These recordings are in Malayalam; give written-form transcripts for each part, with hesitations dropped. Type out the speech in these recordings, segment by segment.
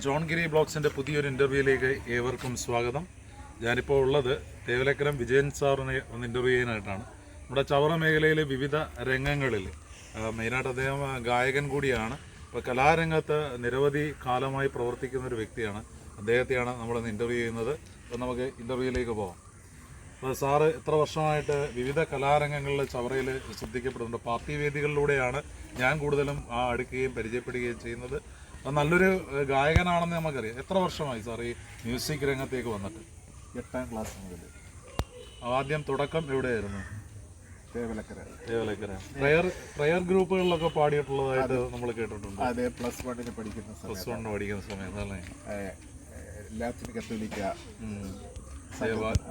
ജോൺ ഗിരി ബ്ലോഗ്സിൻ്റെ പുതിയൊരു ഇൻ്റർവ്യൂയിലേക്ക് ഏവർക്കും സ്വാഗതം. ഞാനിപ്പോൾ ഉള്ളത് തേവലക്കരം വിജയൻ സാറിനെ ഒന്ന് ഇൻ്റർവ്യൂ ചെയ്യാനായിട്ടാണ്. നമ്മുടെ ചവറ മേഖലയിലെ വിവിധ രംഗങ്ങളിൽ മെയിനായിട്ട് അദ്ദേഹം ഗായകൻ കൂടിയാണ്. ഇപ്പോൾ കലാരംഗത്ത് നിരവധി കാലമായി പ്രവർത്തിക്കുന്ന ഒരു വ്യക്തിയാണ്. അദ്ദേഹത്തെയാണ് നമ്മളിന്ന് ഇൻ്റർവ്യൂ ചെയ്യുന്നത്. അപ്പോൾ നമുക്ക് ഇൻ്റർവ്യൂയിലേക്ക് പോകാം. അപ്പോൾ സാറ് എത്ര വർഷമായിട്ട് വിവിധ കലാരംഗങ്ങളിൽ ചവറയിൽ ശ്രദ്ധിക്കപ്പെടുന്നുണ്ട്. പാർട്ടി വേദികളിലൂടെയാണ് ഞാൻ കൂടുതലും അടുക്കുകയും പരിചയപ്പെടുകയും ചെയ്യുന്നത്. നല്ലൊരു ഗായകനാണെന്ന് നമുക്കറിയാം. എത്ര വർഷമായി സാർ ഈ മ്യൂസിക് രംഗത്തേക്ക് വന്നിട്ട്? 8ാം ക്ലാസ് മുതൽ. ആദ്യം തുടക്കം എവിടെയായിരുന്നു? തേവലക്കര. പ്രയർ ഗ്രൂപ്പുകളിലൊക്കെ പാടിയിട്ടുള്ളതായിട്ട് നമ്മൾ കേട്ടിട്ടുണ്ട്. അതെ, +1 പഠിക്കുന്ന സമയത്ത് അല്ലേ? ലാറ്റിൻ കത്തോലിക്ക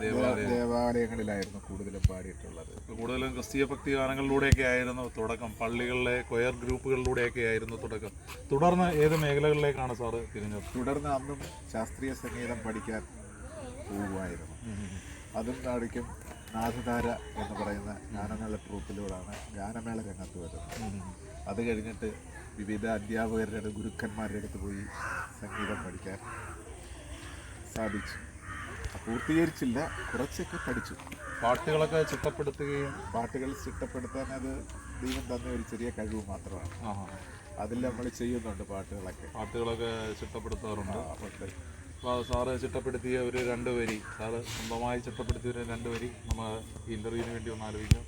ദേവാലയങ്ങളിലായിരുന്നു കൂടുതലും പാടിയിട്ടുള്ളത്. കൂടുതലും ക്രിസ്തീയ ഭക്തി ഗാനങ്ങളിലൂടെയൊക്കെ ആയിരുന്നു തുടക്കം. പള്ളികളിലെ കൊയർ ഗ്രൂപ്പുകളിലൂടെയൊക്കെ ആയിരുന്നു തുടക്കം. തുടർന്ന് ഏത് മേഖലകളിലേക്കാണ് സാറ് തിരിഞ്ഞത്? തുടർന്ന് അന്നും ശാസ്ത്രീയ സംഗീതം പഠിക്കാൻ പോകുമായിരുന്നു. അതും നാടിക്കും നാഥധാര എന്ന് പറയുന്ന ഗാനമേള ട്രൂപ്പിലൂടെയാണ് ഗാനമേള രംഗത്ത് വരുന്നത്. അത് കഴിഞ്ഞിട്ട് വിവിധ അധ്യാപകരുടെ ഗുരുക്കന്മാരുടെ അടുത്ത് പോയി സംഗീതം പഠിക്കാൻ സാധിച്ചു. പൂർത്തീകരിച്ചില്ല, കുറച്ചൊക്കെ പഠിച്ചു. പാട്ടുകളൊക്കെ ചിട്ടപ്പെടുത്തുകയും പാട്ടുകൾ ചിട്ടപ്പെടുത്താൻ അത് ദൈവം തന്ന ഒരു ചെറിയ കഴിവ് മാത്രമാണ്. അതിൽ നമ്മൾ ചെയ്യുന്നുണ്ട്. പാട്ടുകളൊക്കെ ചിട്ടപ്പെടുത്താറുണ്ട്. അപ്പോൾ സാറ് ചിട്ടപ്പെടുത്തിയ ഒരു 2 വരി, സാറ് സ്വന്തമായി ചിട്ടപ്പെടുത്തിയ ഒരു 2 വരി നമ്മൾ ഈ ഇൻ്റർവ്യൂവിന് വേണ്ടി ഒന്ന് ആലോചിക്കാം.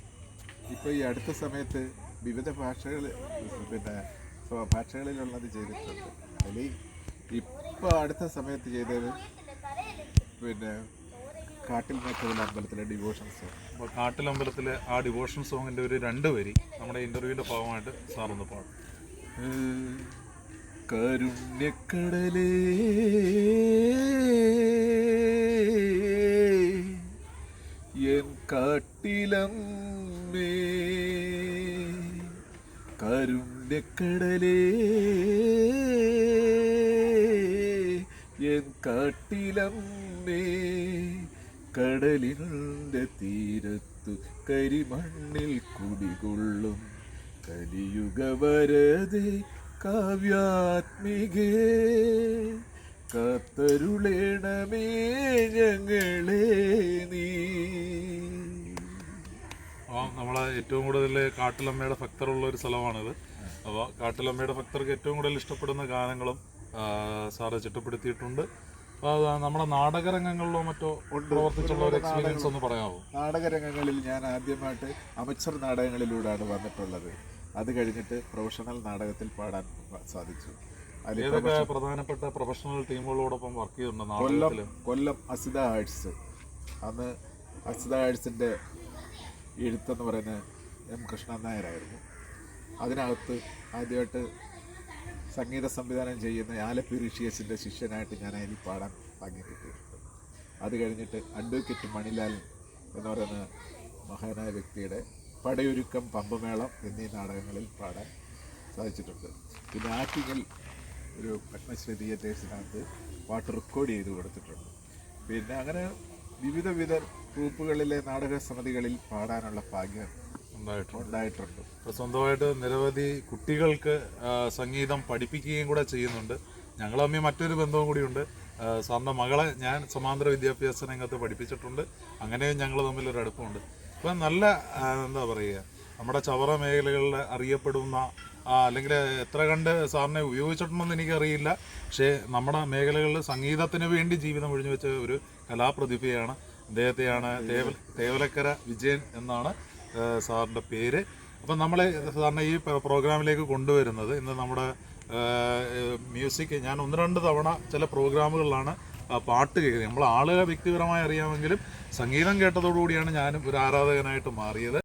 ഇപ്പോൾ ഈ അടുത്ത സമയത്ത് വിവിധ ഭാഷകളിലുള്ളത് ചെയ്തിട്ടുണ്ട്. അതിൽ ഇപ്പോൾ അടുത്ത സമയത്ത് ചെയ്തത് കാട്ടിൽ മേക്കവിൽ അമ്പലത്തിലെ ഡിവോഷൻ സോങ്. അപ്പോൾ കാട്ടിലമ്പലത്തിലെ ആ ഡിവോഷൻ സോങ്ങിൻ്റെ ഒരു 2 വരി നമ്മുടെ ഇൻ്റർവ്യൂവിൻ്റെ ഭാഗമായിട്ട് സാറൊന്ന് പാടും. കരുണ്യക്കടലേ എൻ കാട്ടിലമ്മേ, കരുണ്യക്കടലേ എൻ കാട്ടിലമ്മേ, കടലിൻ്റെ തീരത്തു കരിമണ്ണിൽ കുടികൊള്ളും കലിയുഗവരതേ കാവ്യാത്മികേ, കാത്തരുളേണമേ ഞങ്ങളെ നീ. നമ്മളെ ഏറ്റവും കൂടുതൽ കാട്ടിലമ്മയുടെ ഭക്തറുള്ള ഒരു സ്ഥലമാണിത്. അപ്പോൾ കാട്ടിലമ്മയുടെ ഭക്തർക്ക് ഏറ്റവും കൂടുതൽ ഇഷ്ടപ്പെടുന്ന ഗാനങ്ങളും സാറ് ചിട്ടപ്പെടുത്തിയിട്ടുണ്ട്. അപ്പോൾ നമ്മുടെ നാടകരംഗങ്ങളിലോ മറ്റോ പ്രവർത്തിച്ചുള്ള ഒരു എക്സ്പീരിയൻസ് ഒന്ന് പറയാമോ? നാടകരംഗങ്ങളിൽ ഞാൻ ആദ്യമായിട്ട് അമച്ചർ നാടകങ്ങളിലൂടെയാണ് വന്നിട്ടുള്ളത്. അത് കഴിഞ്ഞിട്ട് പ്രൊഫഷണൽ നാടകത്തിൽ പാടാൻ സാധിച്ചു. ഏതൊക്കെ പ്രധാനപ്പെട്ട പ്രൊഫഷണൽ ടീമുകളോടൊപ്പം വർക്ക് ചെയ്തിട്ടുണ്ട്? കൊല്ലം അസിത ആർട്സ്. അന്ന് അസിത ആർട്സിൻ്റെ എഴുത്തെന്ന് പറയുന്നത് M. കൃഷ്ണൻ നായരായിരുന്നു. അതിനകത്ത് ആദ്യമായിട്ട് സംഗീത സംവിധാനം ചെയ്യുന്ന ആലപ്പി ഋഷിയസിൻ്റെ ശിഷ്യനായിട്ട് ഞാൻ അതിൽ പാടാൻ ഭാഗ്യം കിട്ടിയിട്ടുണ്ട്. അത് കഴിഞ്ഞിട്ട് അഡ്വക്കേറ്റ് മണിലാൽ എന്ന് പറയുന്ന മഹാനായ വ്യക്തിയുടെ പടയൊരുക്കം, പമ്പമേളം എന്നീ നാടകങ്ങളിൽ പാടാൻ സാധിച്ചിട്ടുണ്ട്. പിന്നെ ആറ്റിങ്ങൽ ഒരു പത്മശ്രീ തിയേറ്റേഴ്സിനകത്ത് പാട്ട് റെക്കോർഡ് ചെയ്ത് കൊടുത്തിട്ടുണ്ട്. പിന്നെ അങ്ങനെ വിവിധ ഗ്രൂപ്പുകളിലെ നാടക സമിതികളിൽ പാടാനുള്ള ഭാഗ്യം ഉണ്ടായിട്ടുണ്ട്. സ്വന്തമായിട്ട് നിരവധി കുട്ടികൾക്ക് സംഗീതം പഠിപ്പിക്കുകയും കൂടെ ചെയ്യുന്നുണ്ട്. ഞങ്ങൾ തമ്മിൽ മറ്റൊരു ബന്ധവും കൂടിയുണ്ട്. സാറിൻ്റെ മകളെ ഞാൻ സമാന്തര വിദ്യാഭ്യാസ രംഗത്ത് പഠിപ്പിച്ചിട്ടുണ്ട്. അങ്ങനെയും ഞങ്ങൾ തമ്മിലൊരു അടുപ്പമുണ്ട്. ഇപ്പം നല്ല എന്താ പറയുക, നമ്മുടെ ചവറ മേഖലകളിൽ അറിയപ്പെടുന്ന അല്ലെങ്കിൽ എത്ര കണ്ട് സാറിനെ ഉപയോഗിച്ചിട്ടുണ്ടെന്ന് എനിക്കറിയില്ല. പക്ഷേ നമ്മുടെ മേഖലകളിൽ സംഗീതത്തിന് വേണ്ടി ജീവിതം ഒഴിഞ്ഞു വെച്ച ഒരു കലാപ്രതിഭയാണ്. അദ്ദേഹത്തെയാണ് തേവലക്കര വിജയൻ എന്നാണ് സാറിൻ്റെ പേര്. അപ്പം നമ്മളെ സാറിനെ ഈ പ്രോഗ്രാമിലേക്ക് കൊണ്ടുവരുന്നത് ഇന്ന് നമ്മുടെ മ്യൂസിക്, ഞാൻ 1-2 തവണ ചില പ്രോഗ്രാമുകളിലാണ് പാട്ട് കേൾക്കുന്നത്. നമ്മൾ ആളുകളെ വ്യക്തിപരമായി അറിയാമെങ്കിലും സംഗീതം കേട്ടതോടുകൂടിയാണ് ഞാനും ഒരു ആരാധകനായിട്ട് മാറിയത്.